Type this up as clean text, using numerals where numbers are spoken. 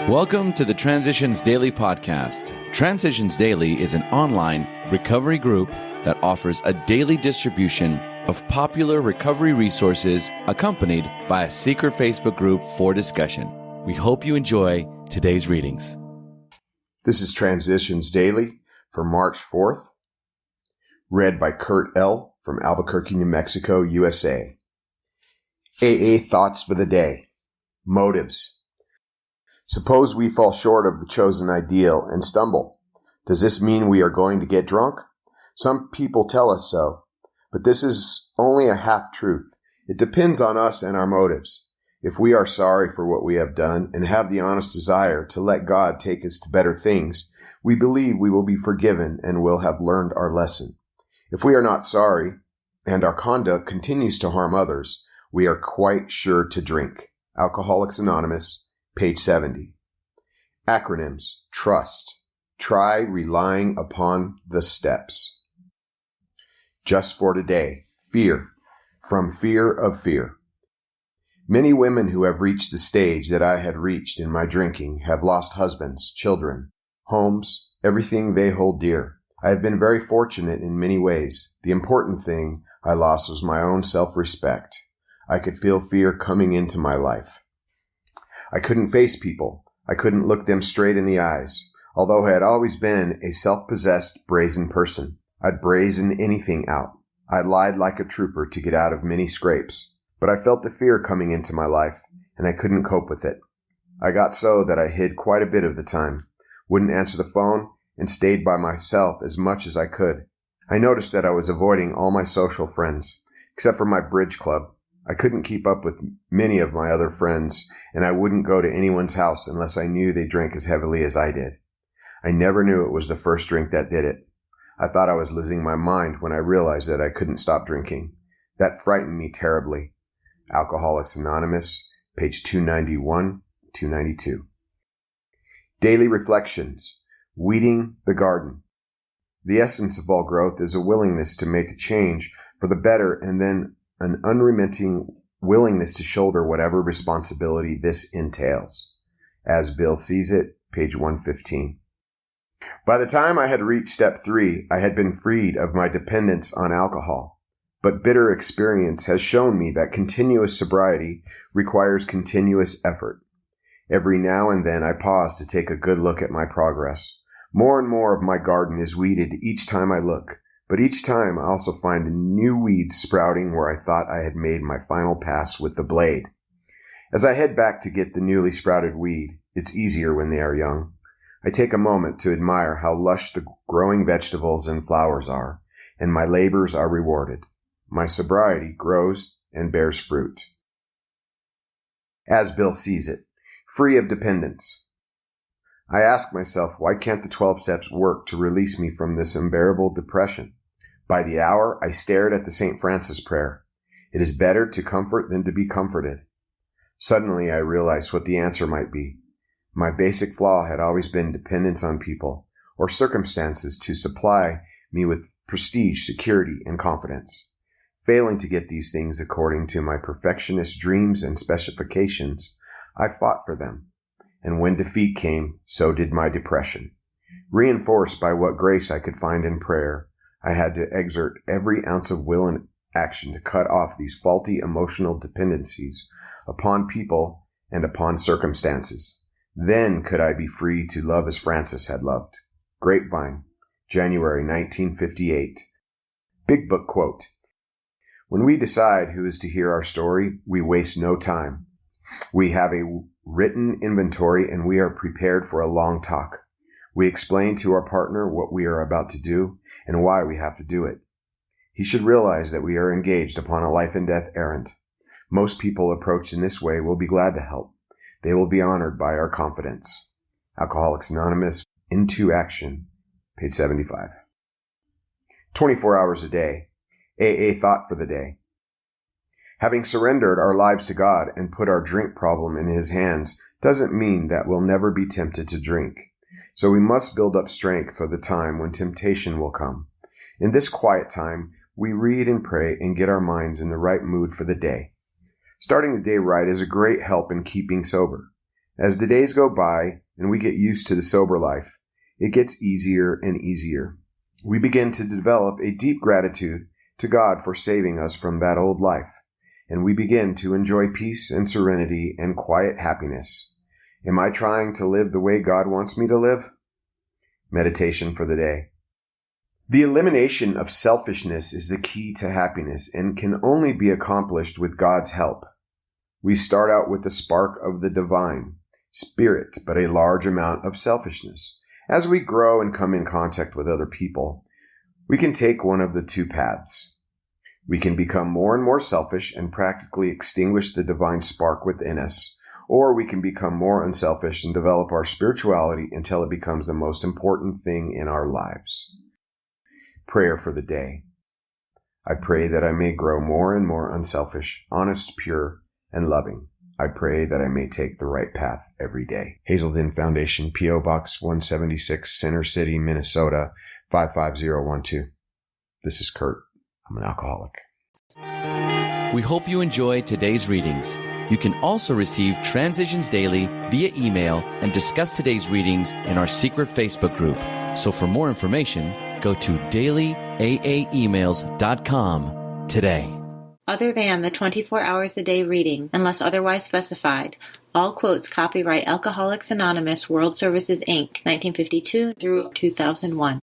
Welcome to the Transitions Daily podcast. Transitions Daily is an online recovery group that offers a daily distribution of popular recovery resources accompanied by a secret Facebook group for discussion. We hope you enjoy today's readings. This is Transitions Daily for March 4th, read by Kurt L. from Albuquerque, New Mexico, USA. AA Thoughts for the Day. Motives. Suppose we fall short of the chosen ideal and stumble. Does this mean we are going to get drunk? Some people tell us so, but this is only a half-truth. It depends on us and our motives. If we are sorry for what we have done and have the honest desire to let God take us to better things, we believe we will be forgiven and will have learned our lesson. If we are not sorry and our conduct continues to harm others, we are quite sure to drink. Alcoholics Anonymous, page 70. Acronyms. Trust. Try relying upon the steps. Just for today. Fear. From fear of fear. Many women who have reached the stage that I had reached in my drinking have lost husbands, children, homes, everything they hold dear. I have been very fortunate in many ways. The important thing I lost was my own self-respect. I could feel fear coming into my life. I couldn't face people. I couldn't look them straight in the eyes. Although I had always been a self-possessed, brazen person, I'd brazen anything out. I lied like a trooper to get out of many scrapes. But I felt the fear coming into my life, and I couldn't cope with it. I got so that I hid quite a bit of the time, wouldn't answer the phone, and stayed by myself as much as I could. I noticed that I was avoiding all my social friends, except for my bridge club. I couldn't keep up with many of my other friends, and I wouldn't go to anyone's house unless I knew they drank as heavily as I did. I never knew it was the first drink that did it. I thought I was losing my mind when I realized that I couldn't stop drinking. That frightened me terribly. Alcoholics Anonymous, page 291, 292. Daily Reflections. Weeding the Garden. The essence of all growth is a willingness to make a change for the better and then an unremitting willingness to shoulder whatever responsibility this entails. As Bill Sees It, page 115. By the time I had reached step 3, I had been freed of my dependence on alcohol. But bitter experience has shown me that continuous sobriety requires continuous effort. Every now and then I pause to take a good look at my progress. More and more of my garden is weeded each time I look. But each time I also find new weeds sprouting where I thought I had made my final pass with the blade. As I head back to get the newly sprouted weed, it's easier when they are young. I take a moment to admire how lush the growing vegetables and flowers are, and my labors are rewarded. My sobriety grows and bears fruit. As Bill Sees It, free of dependence. I ask myself, why can't the 12 steps work to release me from this unbearable depression? By the hour, I stared at the St. Francis prayer. It is better to comfort than to be comforted. Suddenly, I realized what the answer might be. My basic flaw had always been dependence on people or circumstances to supply me with prestige, security, and confidence. Failing to get these things according to my perfectionist dreams and specifications, I fought for them. And when defeat came, so did my depression. Reinforced by what grace I could find in prayer, I had to exert every ounce of will and action to cut off these faulty emotional dependencies upon people and upon circumstances. Then could I be free to love as Francis had loved. Grapevine, January 1958. Big Book quote. When we decide who is to hear our story, we waste no time. We have a written inventory and we are prepared for a long talk. We explain to our partner what we are about to do and why we have to do it. He should realize that we are engaged upon a life and death errand. Most people approached in this way will be glad to help. They will be honored by our confidence. Alcoholics Anonymous, Into Action, page 75. 24 hours a day. AA Thought for the Day. Having surrendered our lives to God and put our drink problem in His hands doesn't mean that we'll never be tempted to drink. So we must build up strength for the time when temptation will come. In this quiet time, we read and pray and get our minds in the right mood for the day. Starting the day right is a great help in keeping sober. As the days go by and we get used to the sober life, it gets easier and easier. We begin to develop a deep gratitude to God for saving us from that old life, and we begin to enjoy peace and serenity and quiet happiness. Am I trying to live the way God wants me to live? Meditation for the day. The elimination of selfishness is the key to happiness and can only be accomplished with God's help. We start out with the spark of the divine spirit, but a large amount of selfishness. As we grow and come in contact with other people, we can take one of the two paths. We can become more and more selfish and practically extinguish the divine spark within us, or we can become more unselfish and develop our spirituality until it becomes the most important thing in our lives. Prayer for the day. I pray that I may grow more and more unselfish, honest, pure, and loving. I pray that I may take the right path every day. Hazelden Foundation, P.O. Box 176, Center City, Minnesota, 55012. This is Kurt. I'm an alcoholic. We hope you enjoyed today's readings. You can also receive Transitions Daily via email and discuss today's readings in our secret Facebook group. So for more information, go to dailyaaemails.com today. Other than the 24 hours a day reading, unless otherwise specified, all quotes copyright Alcoholics Anonymous World Services, Inc., 1952 through 2001.